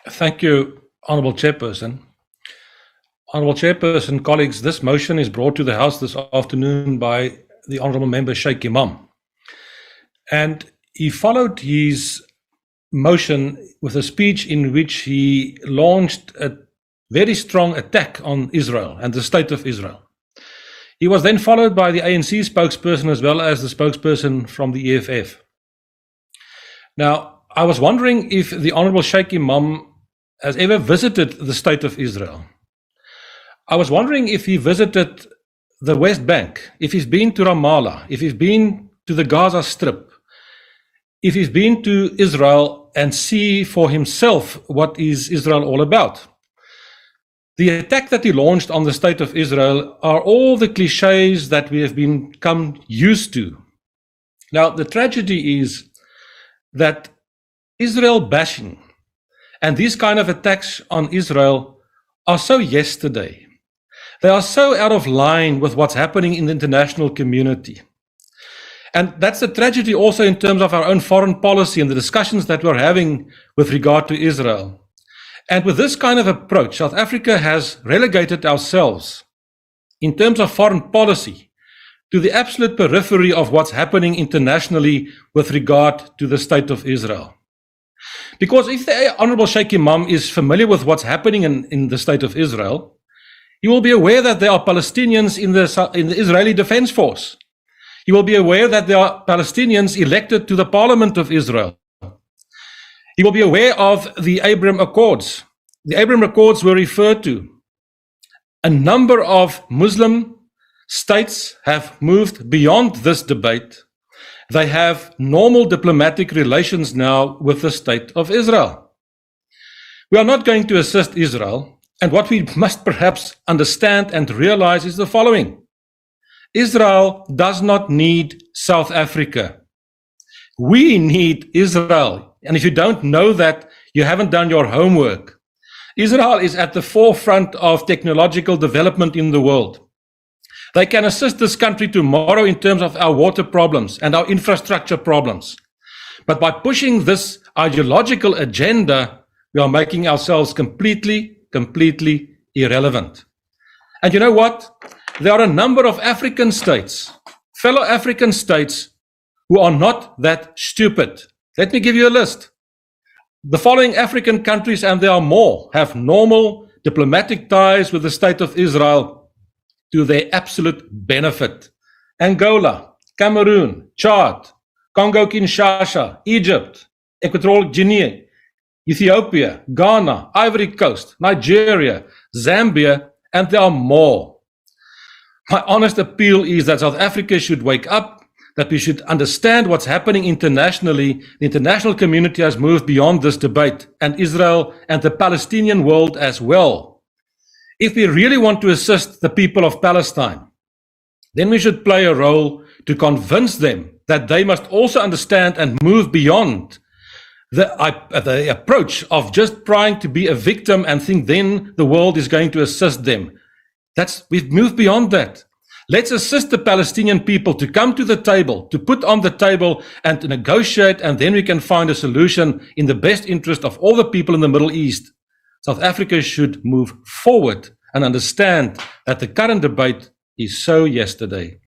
Thank you, Honourable Chairperson. Honourable Chairperson, colleagues, this motion is brought to the House this afternoon by the Honourable Member Sheikh Imam. And he followed his motion with a speech in which he launched a very strong attack on Israel and the state of Israel. He was then followed by the ANC spokesperson as well as the spokesperson from the EFF. Now, I was wondering if the Honourable Sheikh Imam has ever visited the state of Israel. I was wondering if he visited the West Bank, if he's been to Ramallah, if he's been to the Gaza Strip, if he's been to Israel and see for himself what is Israel all about. The attack that he launched on the state of Israel are all the cliches that we have become used to. Now, the tragedy is that Israel bashing and these kind of attacks on Israel are so yesterday. They are so out of line with what's happening in the international community. And that's a tragedy also in terms of our own foreign policy and the discussions that we're having with regard to Israel. And with this kind of approach, South Africa has relegated ourselves in terms of foreign policy to the absolute periphery of what's happening internationally with regard to the state of Israel. Because if the Honourable Sheikh Imam is familiar with what's happening in the state of Israel, he will be aware that there are Palestinians in the Israeli Defense Force. He will be aware that there are Palestinians elected to the Parliament of Israel. He will be aware of the Abraham Accords. The Abraham Accords were referred to. A number of Muslim states have moved beyond this debate. They have normal diplomatic relations now with the state of Israel. We are not going to assist Israel, and what we must perhaps understand and realize is the following. Israel does not need South Africa. We need Israel. And if you don't know that, you haven't done your homework. Israel is at the forefront of technological development in the world. They can assist this country tomorrow in terms of our water problems and our infrastructure problems. But by pushing this ideological agenda, we are making ourselves completely irrelevant. And you know what? There are a number of African states, fellow African states, who are not that stupid. Let me give you a list. The following African countries, and there are more, have normal diplomatic ties with the state of Israel to their absolute benefit. Angola, Cameroon, Chad, Congo-Kinshasa, Egypt, Equatorial Guinea, Ethiopia, Ghana, Ivory Coast, Nigeria, Zambia, and there are more. My honest appeal is that South Africa should wake up, that we should understand what's happening internationally. The international community has moved beyond this debate, and Israel and the Palestinian world as well. If we really want to assist the people of Palestine, then we should play a role to convince them that they must also understand and move beyond the approach of just trying to be a victim and think then the world is going to assist them. We've moved beyond that. Let's assist the Palestinian people to come to the table, to put on the table and to negotiate, and then we can find a solution in the best interest of all the people in the Middle East. South Africa should move forward and understand that the current debate is so yesterday.